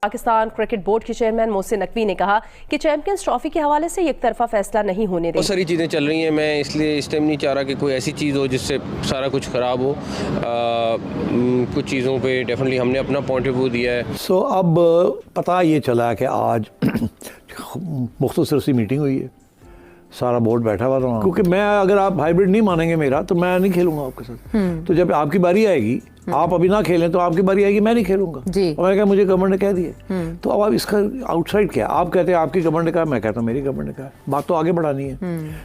Pakistan cricket board के chairman Mohsin Naqvi ने कहा कि चैंपियंस ट्रॉफी के हवाले से एक तरफा फैसला नहीं होने देंगे। बहुत सारी चीज़ें चल रही हैं, मैं इसलिए इस टाइम नहीं चाह रहा कि कोई ऐसी चीज़ हो जिससे सारा कुछ ख़राब हो। कुछ चीज़ों पे डेफिनेटली हमने अपना पॉइंट ऑफ व्यू दिया है। अब पता ये चला कि आज मुख्तसर सी मीटिंग हुई है, सारा बोर्ड बैठा हुआ था, क्योंकि मैं अगर आप हाइब्रिड नहीं मानेंगे मेरा तो मैं नहीं खेलूंगा आपके साथ। तो जब आपकी बारी आएगी, आप अभी ना खेलें तो आपकी बारी आएगी, मैं नहीं खेलूंगा। और मैंने कहा मुझे गवर्नमेंट ने कह दिए, तो अब इसका आउटसाइड क्या? आप कहते हैं आपकी गवर्नमेंट ने कहा, मैं कहता हूँ मेरी गवर्नमेंट ने कहा। बात तो आगे बढ़ानी है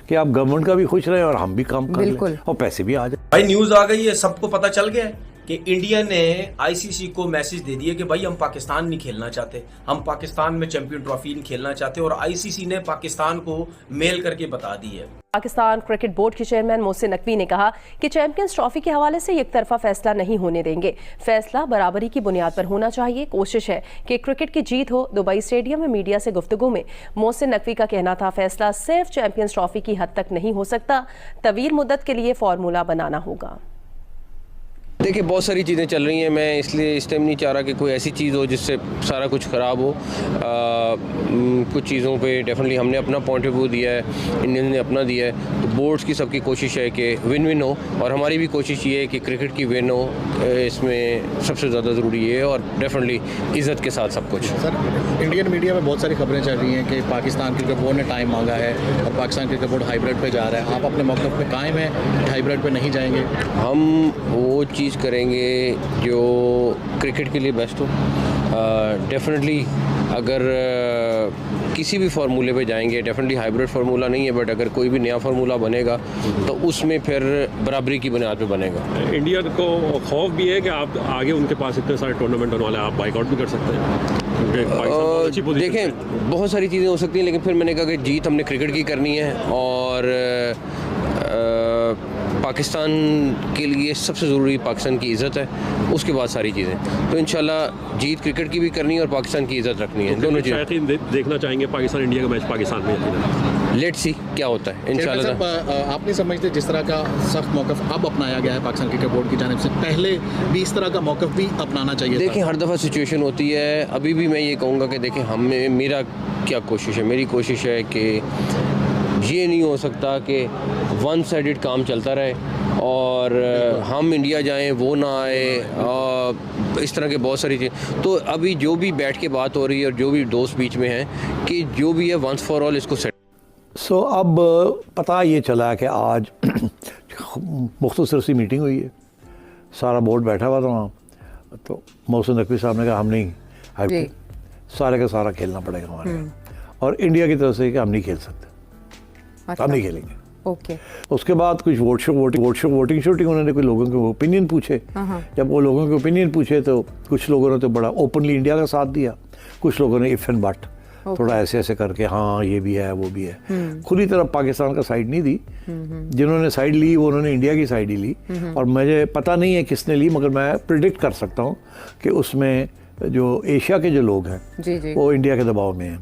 कि आप गवर्नमेंट का भी खुश रहे और हम भी काम कर लें और पैसे भी आ जाए। भाई न्यूज आ गई है, सबको पता चल गया है कि इंडिया ने आईसीसी को मैसेज दे दिया कि भाई हम पाकिस्तान नहीं खेलना चाहते, हम पाकिस्तान में चैंपियन ट्रॉफी नहीं खेलना चाहते, और आईसीसी ने पाकिस्तान को मेल करके बता दी है। पाकिस्तान क्रिकेट बोर्ड के चेयरमैन मोहसिन नकवी ने कहा कि चैंपियंस ट्रॉफी के हवाले से एक तरफा फैसला नहीं होने देंगे। फैसला बराबरी की बुनियाद पर होना चाहिए। कोशिश है कि क्रिकेट की जीत हो। दुबई स्टेडियम में मीडिया से गुफ्तगू में मोहसिन नकवी का कहना था, फैसला सिर्फ चैंपियंस ट्रॉफी की हद तक नहीं हो सकता, तवील मुद्दत के लिए फार्मूला बनाना होगा। देखिए, बहुत सारी चीज़ें चल रही हैं, मैं इसलिए इस टाइम नहीं चाह रहा कि कोई ऐसी चीज़ हो जिससे सारा कुछ ख़राब हो। कुछ चीज़ों पे डेफिनेटली हमने अपना पॉइंट ऑफ व्यू दिया है, इंडियन ने अपना दिया है। तो बोर्ड्स की सबकी कोशिश है कि विन विन हो, और हमारी भी कोशिश ये है कि क्रिकेट की विन हो। इसमें सबसे ज़्यादा ज़रूरी है, और डेफिनेटली इज़्ज़त के साथ सब कुछ। सर, इंडियन मीडिया में बहुत सारी खबरें चल रही हैं कि पाकिस्तान क्रिकेट बोर्ड ने टाइम मांगा है और पाकिस्तान क्रिकेट बोर्ड हाइब्रिड पे जा रहा है। आप अपने मौक़िफ़ पे कायम है, हाइब्रिड पे नहीं जाएंगे? हम वो चीज़ करेंगे जो क्रिकेट के लिए बेस्ट हो। डेफिनेटली अगर किसी भी फार्मूले पे जाएंगे, डेफिनेटली हाइब्रिड फार्मूला नहीं है, बट अगर कोई भी नया फार्मूला बनेगा तो उसमें फिर बराबरी की बुनियाद पे बनेगा। इंडिया को खौफ भी है कि आप आगे उनके पास इतने सारे टूर्नामेंट होने वाले हैं, आप बाइकआउट भी कर सकते हैं। देखें, बहुत सारी चीज़ें हो सकती हैं, लेकिन फिर मैंने कहा कि जीत हमने क्रिकेट की करनी है, और पाकिस्तान के लिए सबसे ज़रूरी पाकिस्तान की इज़्ज़त है, उसके बाद सारी चीज़ें। तो इंशाल्लाह जीत क्रिकेट की भी करनी है और पाकिस्तान की इज़्ज़त रखनी है, दोनों चीज़ें देखना चाहेंगे। पाकिस्तान इंडिया का मैच पाकिस्तान में, लेट्स सी क्या होता है इंशाल्लाह। आप नहीं समझते जिस तरह का सख्त मौक़िफ़ अब अपनाया गया है पाकिस्तान क्रिकेट बोर्ड की जानिब से, पहले भी इस तरह का मौक़िफ़ भी अपनाना चाहिए? देखिए, हर दफ़ा सिचुएशन होती है। अभी भी मैं ये कहूँगा कि देखें, हमें, मेरा क्या कोशिश है, मेरी कोशिश है कि ये नहीं हो सकता कि वन साइडेड काम चलता रहे और हम इंडिया जाएं वो ना आए, इस तरह के बहुत सारी चीज़। तो अभी जो भी बैठ के बात हो रही है और जो भी दोस्त बीच में हैं कि जो भी है वंस फॉर ऑल इसको सेट। अब पता ये चला कि आज मुख्तसर सी मीटिंग हुई है, सारा बोर्ड बैठा हुआ था वहाँ। तो मोहसिन नकवी साहब ने कहा हम नहीं, सारे का सारा खेलना पड़ेगा हमारे, और इंडिया की तरफ से कि हम नहीं खेल सकते, हम नहीं खेलेंगे। ओके। उसके बाद कुछ वोटिंग शूटिंग उन्होंने कोई लोगों के ओपिनियन पूछे। जब वो लोगों के ओपिनियन पूछे तो कुछ लोगों ने तो बड़ा ओपनली इंडिया का साथ दिया, कुछ लोगों ने इफ एंड बट थोड़ा ऐसे ऐसे करके हाँ ये भी है वो भी है, खुली तरफ पाकिस्तान का साइड नहीं दी। जिन्होंने साइड ली वो उन्होंने इंडिया की साइड ही ली, और मुझे पता नहीं है किसने ली, मगर मैं प्रिडिक्ट कर सकता हूँ कि उसमें जो एशिया के जो लोग हैं वो इंडिया के दबाव में हैं।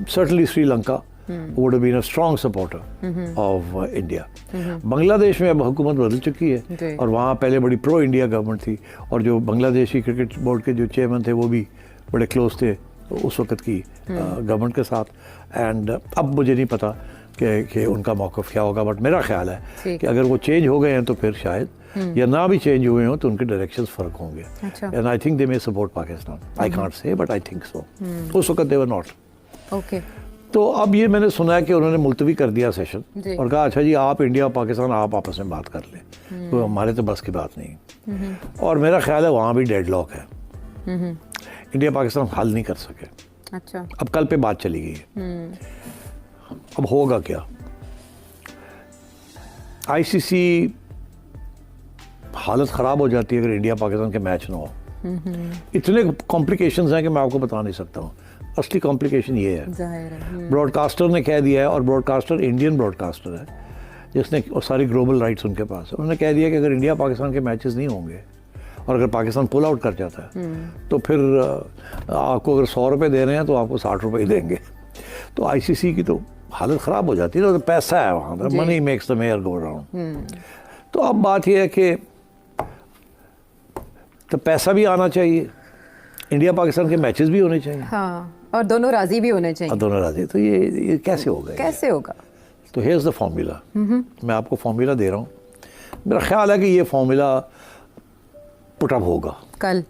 Certainly Sri Lanka would have been a strong supporter of India. Bangladesh में अब हुकूमत बदल चुकी है, और वहाँ पहले बड़ी प्रो इंडिया गवर्नमेंट थी, और जो बांग्लादेशी क्रिकेट बोर्ड के जो चेयरमैन थे वो भी बड़े क्लोज थे उस वक्त की गवर्नमेंट के साथ। एंड अब मुझे नहीं पता कि उनका मौक़िफ़ क्या होगा, बट मेरा ख्याल है कि अगर वो चेंज हो गए हैं तो फिर शायद, या ना भी चेंज हुए हों तो उनके डायरेक्शंस फ़र्क होंगे। And I think they may support Pakistan, I can't say, but I think so. उस वक्त दे वर नॉट। ओके। तो अब ये मैंने सुना है कि उन्होंने मुलतवी कर दिया सेशन, और कहा अच्छा जी आप इंडिया और पाकिस्तान आप आपस में बात कर लें, तो हमारे तो बस की बात नहीं। और मेरा ख्याल है वहाँ भी डेडलॉक है, इंडिया पाकिस्तान हल नहीं कर सके। अच्छा। अब कल पे बात चली गई है, अब होगा क्या? आईसीसी हालत ख़राब हो जाती है अगर इंडिया पाकिस्तान के मैच ना हो। इतने कॉम्प्लिकेशंस हैं कि मैं आपको बता नहीं सकता हूँ। असली कॉम्प्लिकेशन ये है, ब्रॉडकास्टर ने कह दिया है, और ब्रॉडकास्टर इंडियन ब्रॉडकास्टर है जिसने सारी ग्लोबल राइट्स उनके पास है। उन्होंने कह दिया कि अगर इंडिया पाकिस्तान के मैचेस नहीं होंगे और अगर पाकिस्तान पुल आउट कर जाता है तो फिर आपको अगर 100 रुपये दे रहे हैं तो आपको 60 रुपये देंगे। तो आईसीसी की तो हालत ख़राब हो जाती है। तो पैसा है वहाँ पर, money makes the mayor go round. तो अब बात यह है कि तो पैसा भी आना चाहिए, इंडिया पाकिस्तान के मैचेस भी होने चाहिए हाँ, और दोनों राजी भी होने और चाहिए। दोनों राजी। तो ये कैसे होगा? कैसे होगा? तो हेयर्स द फॉर्मूला। मैं आपको फॉर्मूला दे रहा हूँ। मेरा ख्याल है कि ये फॉर्मूला पुटअप होगा कल।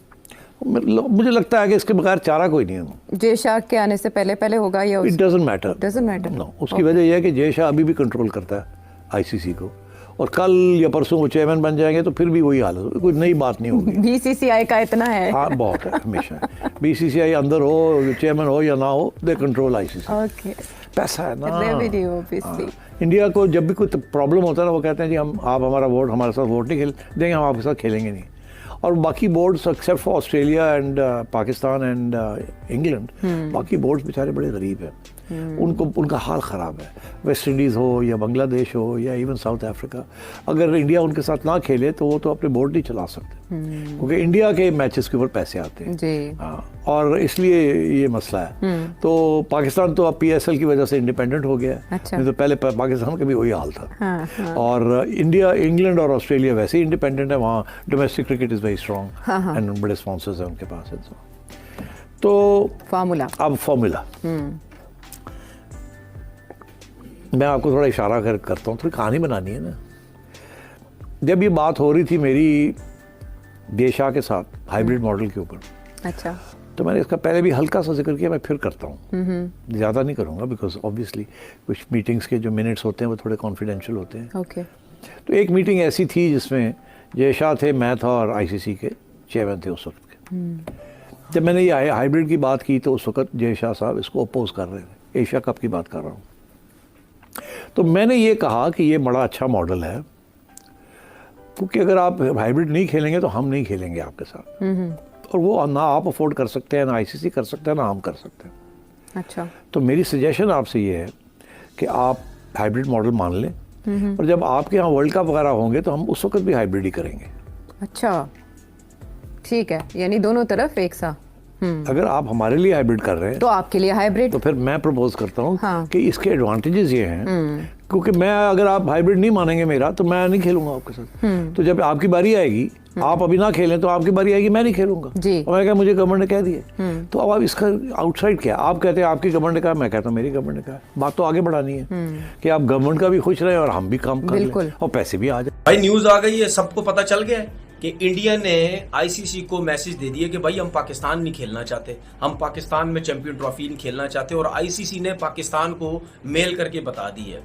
मुझे लगता है कि इसके बगैर चारा कोई नहीं है। जय शाह के आने से पहले होगा या it doesn't matter. Doesn't matter. No, उसकी वजह यह है कि जय शाह अभी भी कंट्रोल करता है आईसीसी को, और कल या परसों वो चेयरमैन बन जाएंगे तो फिर भी वही हाल है, कोई नई बात नहीं होगी। बीसीसीआई का इतना है। हाँ, बहुत है हमेशा। बीसीसीआई अंदर हो, चेयरमैन हो या ना हो, दे कंट्रोल आईसीसी। ओके, पैसा है ना, रेवेन्यू ऑब्वियसली। इंडिया को जब भी कोई प्रॉब्लम होता है ना, वो कहते हैं जी आप हमारे साथ वोट नहीं खेल देंगे, हम आपके साथ खेलेंगे नहीं। और बाकी boards except for Australia and Pakistan and England, बाकी बोर्ड्स बेचारे बड़े गरीब हैं। उनका हाल ख़राब है। वेस्ट इंडीज़ हो या बांग्लादेश हो या इवन साउथ अफ्रीका, अगर इंडिया उनके साथ ना खेले तो वो तो अपने बोर्ड नहीं चला सकते, क्योंकि इंडिया के मैचेस के ऊपर पैसे आते हैं जी। हाँ, और इसलिए ये मसला है। तो पाकिस्तान तो अब PSL की वजह से इंडिपेंडेंट हो गया है। अच्छा। नहीं तो पहले पाकिस्तान का भी वही हाल था। हाँ, हाँ। और इंडिया, इंग्लैंड और ऑस्ट्रेलिया वैसे ही इंडिपेंडेंट है, वहाँ domestic cricket is very strong and बड़े स्पॉन्सर्स हैं उनके पास। तो फार्मूला, अब फॉर्मूला मैं आपको थोड़ा इशारा करता हूँ, थोड़ी कहानी बनानी है ना। जब ये बात हो रही थी मेरी जय शाह के साथ हाइब्रिड मॉडल के ऊपर, अच्छा, तो मैंने इसका पहले भी हल्का सा जिक्र किया, मैं फिर करता हूँ, ज़्यादा नहीं करूँगा, बिकॉज ऑब्वियसली कुछ मीटिंग्स के जो मिनट्स होते हैं वो थोड़े कॉन्फिडेंशियल होते हैं। ओके। तो एक मीटिंग ऐसी थी जिसमें जय शाह थे, मैं था और ICC के चेयरमैन थे उस वक्त के। जब मैंने ये हाइब्रिड की बात की तो उस वक्त जय शाह साहब इसको अपोज कर रहे थे। एशिया कप की बात कर रहा हूँ। तो मैंने ये कहा कि ये बड़ा अच्छा मॉडल है, क्योंकि अगर आप हाइब्रिड नहीं खेलेंगे तो हम नहीं खेलेंगे आपके साथ, और वो ना आप अफोर्ड कर सकते हैं, ना ICC कर सकते हैं, ना हम कर सकते हैं। अच्छा, तो मेरी सजेशन आपसे ये है कि आप हाइब्रिड मॉडल मान लें, और जब आपके यहाँ वर्ल्ड कप वगैरह होंगे तो हम उस वक्त भी हाइब्रिड ही करेंगे। अच्छा, ठीक है, यानी दोनों तरफ एक सा। अगर आप हमारे लिए हाइब्रिड कर रहे हैं तो आपके लिए हाइब्रिड। तो फिर मैं प्रपोज करता हूँ हाँ। कि इसके एडवांटेजेस ये हैं, क्योंकि मैं, अगर आप हाइब्रिड नहीं मानेंगे मेरा, तो मैं नहीं खेलूंगा आपके साथ। तो जब आपकी बारी आएगी, आप अभी ना खेलें तो आपकी बारी आएगी, मैं नहीं खेलूंगा। जी। और मैंने कहा मुझे गवर्नमेंट ने कह दिए, तो अब आप इसका आउटसाइड क्या, आप कहते हैं आपकी गवर्नमेंट ने कहा, मैं कहता हूँ मेरी गवर्नमेंट ने कहा। बात तो आगे बढ़ानी है कि आप गवर्नमेंट का भी खुश रहे और हम भी काम कर लें और पैसे भी आ जाए। भाई न्यूज आ गई है, सबको पता चल गया है कि इंडिया ने आईसीसी को मैसेज दे दिया कि भाई हम पाकिस्तान नहीं खेलना चाहते, हम पाकिस्तान में चैंपियन ट्रॉफी नहीं खेलना चाहते, और आईसीसी ने पाकिस्तान को मेल करके बता दी है।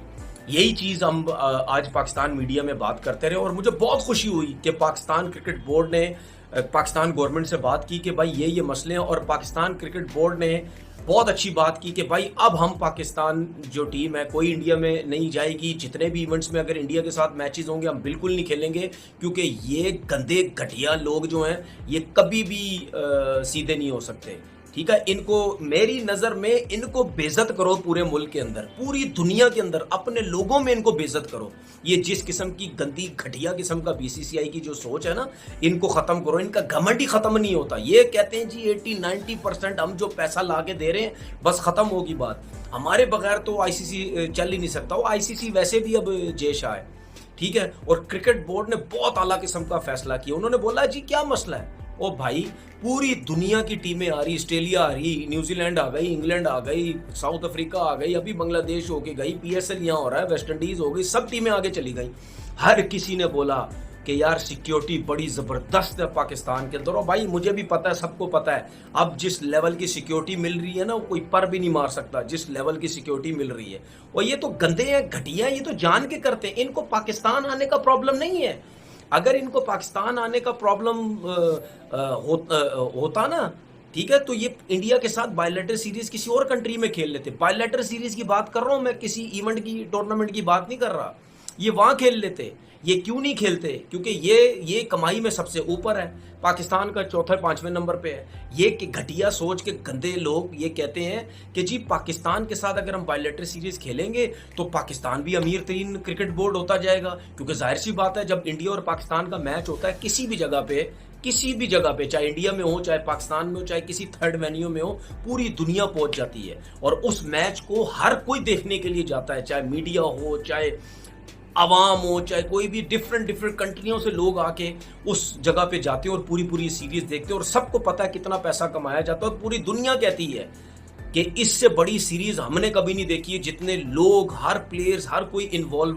यही चीज हम आज पाकिस्तान मीडिया में बात करते रहे, और मुझे बहुत खुशी हुई कि पाकिस्तान क्रिकेट बोर्ड ने पाकिस्तान गवर्नमेंट से बात की कि भाई ये मसले हैं, और पाकिस्तान क्रिकेट बोर्ड ने बहुत अच्छी बात की कि भाई अब हम पाकिस्तान जो टीम है कोई इंडिया में नहीं जाएगी। जितने भी इवेंट्स में अगर इंडिया के साथ मैचेस होंगे हम बिल्कुल नहीं खेलेंगे, क्योंकि ये गंदे घटिया लोग जो हैं ये कभी भी सीधे नहीं हो सकते। ठीक है, इनको मेरी नजर में इनको बेइज्जत करो पूरे मुल्क के अंदर, पूरी दुनिया के अंदर, अपने लोगों में इनको बेइज्जत करो। ये जिस किस्म की गंदी घटिया किस्म का बीसीसीआई की जो सोच है ना, इनको खत्म करो। इनका घमंड ही खत्म नहीं होता। ये कहते हैं जी 80-90% हम जो पैसा ला के दे रहे हैं बस खत्म होगी बात, हमारे बगैर तो आईसीसी चल ही नहीं सकता। वो आईसीसी वैसे भी अब जय शाह है, ठीक है। और क्रिकेट बोर्ड ने बहुत आला किस्म का फैसला किया। उन्होंने बोला जी क्या मसला है, ओ भाई पूरी दुनिया की टीमें आ रही, ऑस्ट्रेलिया आ रही, न्यूजीलैंड आ गई, इंग्लैंड आ गई, साउथ अफ्रीका आ गई, अभी बांग्लादेश होके गई, PSL यहाँ हो रहा है, वेस्ट इंडीज हो गई, सब टीमें आगे चली गई। हर किसी ने बोला कि यार सिक्योरिटी बड़ी ज़बरदस्त है पाकिस्तान के अंदर। और भाई मुझे भी पता है, सबको पता है, अब जिस लेवल की सिक्योरिटी मिल रही है ना, कोई पर भी नहीं मार सकता जिस लेवल की सिक्योरिटी मिल रही है। और ये तो गंदे हैं, घटिया हैं, ये तो जान के करते हैं। इनको पाकिस्तान आने का प्रॉब्लम नहीं है। अगर इनको पाकिस्तान आने का प्रॉब्लम होता ना, ठीक है, तो ये इंडिया के साथ बायलैटरल सीरीज किसी और कंट्री में खेल लेते। बायलैटरल सीरीज की बात कर रहा हूं मैं, किसी इवेंट की, टूर्नामेंट की बात नहीं कर रहा। ये वहां खेल लेते। ये क्यों नहीं खेलते? क्योंकि ये कमाई में सबसे ऊपर है, पाकिस्तान का 4-5वें नंबर पे है। ये कि घटिया सोच के गंदे लोग ये कहते हैं कि जी पाकिस्तान के साथ अगर हम बायलैटरल सीरीज खेलेंगे तो पाकिस्तान भी अमीर तरीन क्रिकेट बोर्ड होता जाएगा। क्योंकि जाहिर सी बात है, जब इंडिया और पाकिस्तान का मैच होता है किसी भी जगह पे, चाहे इंडिया में हो, चाहे पाकिस्तान में हो, चाहे किसी थर्ड वेन्यू में हो, पूरी दुनिया पहुंच जाती है। और उस मैच को हर कोई देखने के लिए जाता है, चाहे मीडिया हो, चाहे आवाम हो चाहे कोई भी डिफरेंट कंट्रियों से लोग आके उस जगह पे जाते हैं और पूरी सीरीज देखते हैं और सबको पता है कितना पैसा कमाया जाता है और पूरी दुनिया कहती है कि इससे बड़ी सीरीज हमने कभी नहीं देखी है, जितने लोग हर प्लेयर्स हर कोई इन्वॉल्व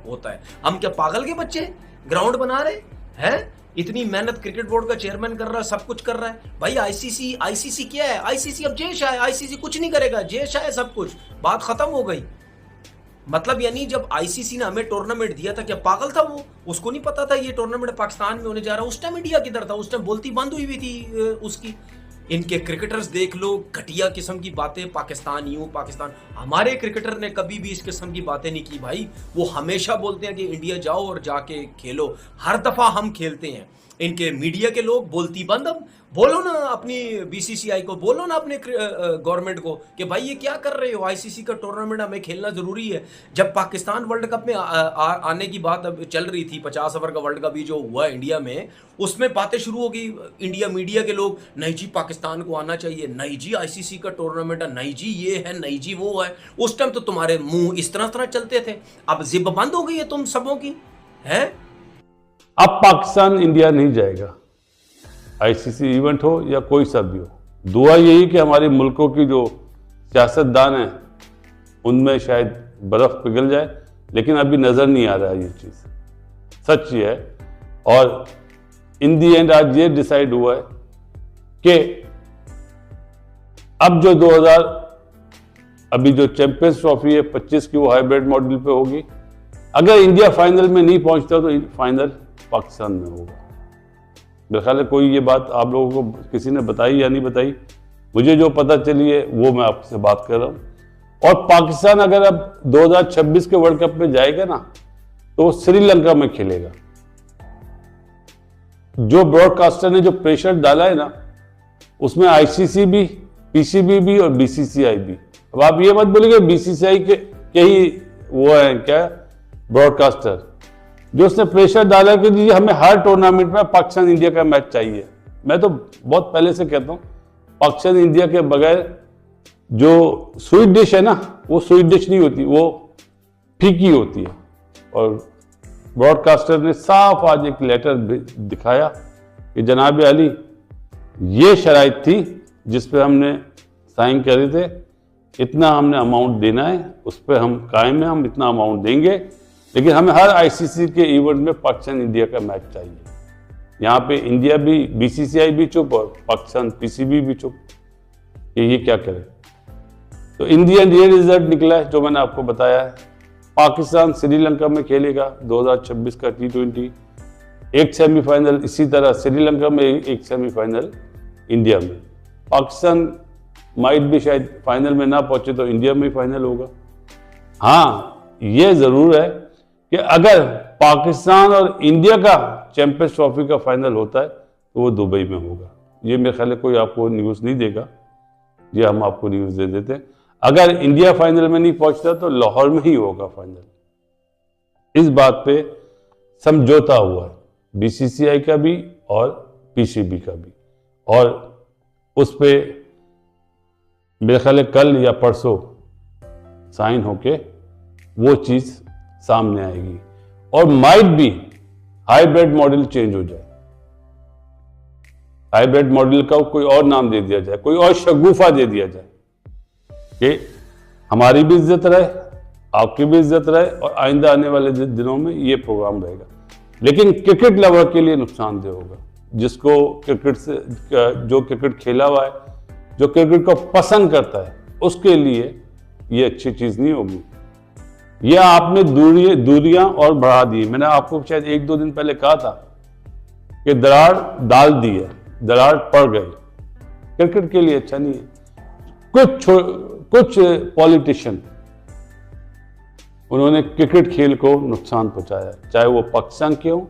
होता है। हम क्या पागल के बच्चे ग्राउंड बना रहे हैं? इतनी मेहनत क्रिकेट बोर्ड का चेयरमैन कर रहा है, सब कुछ कर रहा है भाई। आईसीसी क्या है? आईसीसी अब जय शाह है, आईसीसी कुछ नहीं करेगा, जय शाह है सब कुछ, बात खत्म हो गई। मतलब यानी जब आईसीसी ने हमें टूर्नामेंट दिया था, क्या पागल था वो? उसको नहीं पता था ये टूर्नामेंट पाकिस्तान में होने जा रहा है? उस टाइम इंडिया किधर था? उस टाइम बोलती बंद हुई थी उसकी। इनके क्रिकेटर्स देख लो, घटिया किस्म की बातें, पाकिस्तान यूं पाकिस्तान। हमारे क्रिकेटर ने कभी भी इस किस्म की बातें नहीं की भाई। वो हमेशा बोलते हैं कि इंडिया जाओ और जाके खेलो, हर दफा हम खेलते हैं। इनके मीडिया के लोग बोलती बंद। अब बोलो ना अपनी बीसीसीआई को, बोलो ना अपने गवर्नमेंट को कि भाई ये क्या कर रहे हो? आईसीसी का टूर्नामेंट हमें खेलना जरूरी है। जब पाकिस्तान वर्ल्ड कप में आने की बात अब चल रही थी, 50 ओवर का वर्ल्ड कप भी जो हुआ इंडिया में, उसमें बातें शुरू हो गई इंडिया मीडिया के लोग, नहीं जी पाकिस्तान को आना चाहिए, नहीं जी आईसीसी का टूर्नामेंट है, नहीं जी ये है, नहीं जी वो है। उस टाइम तो तुम्हारे मुंह इस तरह चलते थे, अब जिब बंद हो गई है तुम सबों की है। अब पाकिस्तान इंडिया नहीं जाएगा, आईसीसी इवेंट हो या कोई सा भी हो। दुआ यही कि हमारे मुल्कों की जो सियासतदान हैं उनमें शायद बर्फ पिघल जाए, लेकिन अभी नजर नहीं आ रहा है ये चीज, सच ये है। और इन दी एंड आज ये डिसाइड हुआ है कि अब जो 2000 अभी जो चैंपियंस ट्रॉफी है 25 की, वो हाइब्रिड मॉडल पे होगी। अगर इंडिया फाइनल में नहीं पहुंचता तो फाइनल पाकिस्तान में होगा। मेरे ख्याल है कोई ये बात आप लोगों को किसी ने बताई या नहीं बताई, मुझे जो पता चली है वो मैं आपसे बात कर रहा हूं। और पाकिस्तान अगर अब 2026 के वर्ल्ड कप में जाएगा ना, तो वो श्रीलंका में खेलेगा। जो ब्रॉडकास्टर ने जो प्रेशर डाला है ना, उसमें आईसीसी भी, पीसीबी भी और बीसीसीआई भी। अब आप ये मत बोलिए बीसीसीआई के ही वो है क्या ब्रॉडकास्टर, जो उसने प्रेशर डाला कि जी हमें हर टूर्नामेंट में पाकिस्तान इंडिया का मैच चाहिए। मैं तो बहुत पहले से कहता हूं पाकिस्तान इंडिया के बगैर जो स्वीट डिश है ना, वो स्वीट डिश नहीं होती, वो फीकी होती है। और ब्रॉडकास्टर ने साफ आज एक लेटर दिखाया कि जनाब अली ये शराइत थी जिस पे हमने साइन करे थे, इतना हमने अमाउंट देना है, उस पर हम कायम हैं, हम इतना अमाउंट देंगे, लेकिन हमें हर आईसीसी के इवेंट में पाकिस्तान इंडिया का मैच चाहिए। यहाँ पे इंडिया भी, बीसीसीआई भी चुप और पाकिस्तान पीसीबी भी चुप कि ये क्या करे। तो इंडियन ये रिजल्ट निकला है जो मैंने आपको बताया है। पाकिस्तान श्रीलंका में खेलेगा 2026 का T20, एक सेमीफाइनल इसी तरह श्रीलंका में, एक सेमीफाइनल इंडिया में। पाकिस्तान माइट भी शायद फाइनल में ना पहुंचे तो इंडिया में ही फाइनल होगा। हाँ ये जरूर है कि अगर पाकिस्तान और इंडिया का चैंपियंस ट्रॉफी का फाइनल होता है तो वो दुबई में होगा। ये मेरे ख्याल है कोई आपको न्यूज़ नहीं देगा, ये हम आपको न्यूज़ दे देते हैं। अगर इंडिया फाइनल में नहीं पहुंचता तो लाहौर में ही होगा फाइनल। इस बात पे समझौता हुआ है बीसीसीआई का भी और पीसीबी का भी, और उस पे मेरे ख्याल है कल या परसों साइन होके वो चीज सामने आएगी। और माइट भी हाइब्रिड मॉडल चेंज हो जाए, हाइब्रिड मॉडल का कोई और नाम दे दिया जाए, कोई और शगुफा दे दिया जाए कि हमारी भी इज्जत रहे, आपकी भी इज्जत रहे, और आइंदा आने वाले दिनों में ये प्रोग्राम रहेगा। लेकिन क्रिकेट लवर के लिए नुकसानदेह होगा, जिसको क्रिकेट से, जो क्रिकेट खेला हुआ है, जो क्रिकेट को पसंद करता है, उसके लिए ये अच्छी चीज नहीं होगी। ये आपने दूरियां और बढ़ा दी। मैंने आपको शायद 1-2 दिन पहले कहा था कि दरार डाल दी है, दरार पड़ गई, क्रिकेट के लिए अच्छा नहीं है। कुछ पॉलिटिशियन उन्होंने क्रिकेट खेल को नुकसान पहुंचाया, चाहे वो पाकिस्तान के हों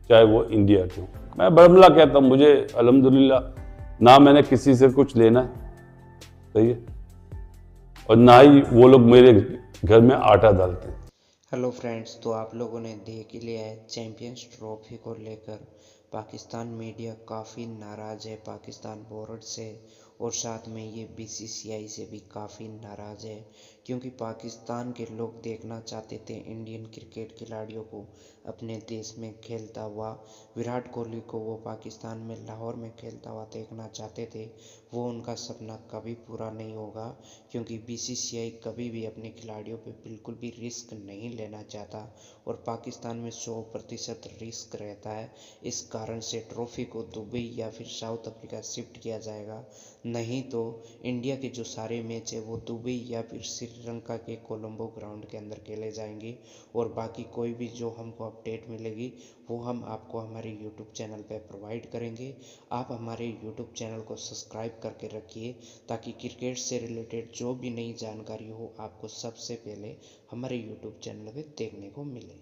चाहे वो इंडिया के हों। मैं बरमला कहता हूं, मुझे अल्हम्दुलिल्लाह ना मैंने किसी से कुछ लेना है, सही है, और ना ही वो लोग मेरे घर में आटा डालते हैं। हेलो फ्रेंड्स, तो आप लोगों ने देख ही लिया है चैंपियंस ट्रॉफी को लेकर पाकिस्तान मीडिया काफ़ी नाराज़ है पाकिस्तान बोर्ड से और साथ में ये बीसीसीआई से भी काफ़ी नाराज़ है क्योंकि पाकिस्तान के लोग देखना चाहते थे इंडियन क्रिकेट खिलाड़ियों को अपने देश में खेलता हुआ। विराट कोहली को वो पाकिस्तान में लाहौर में खेलता हुआ देखना चाहते थे। वो उनका सपना कभी पूरा नहीं होगा क्योंकि बीसीसीआई कभी भी अपने खिलाड़ियों पे बिल्कुल भी रिस्क नहीं लेना चाहता और पाकिस्तान में 100% रिस्क रहता है। इस कारण से ट्रॉफी को दुबई या फिर साउथ अफ्रीका शिफ्ट किया जाएगा, नहीं तो इंडिया के जो सारे मैच है वो दुबई या फिर श्रीलंका के कोलंबो ग्राउंड के अंदर खेले जाएंगे और बाकी कोई भी जो हमको अपडेट मिलेगी वो हम आपको हमारे यूट्यूब चैनल पे प्रोवाइड करेंगे। आप हमारे यूट्यूब चैनल को सब्सक्राइब करके रखिए ताकि क्रिकेट से रिलेटेड जो भी नई जानकारी हो आपको सबसे पहले हमारे यूट्यूब चैनल पे देखने को मिले।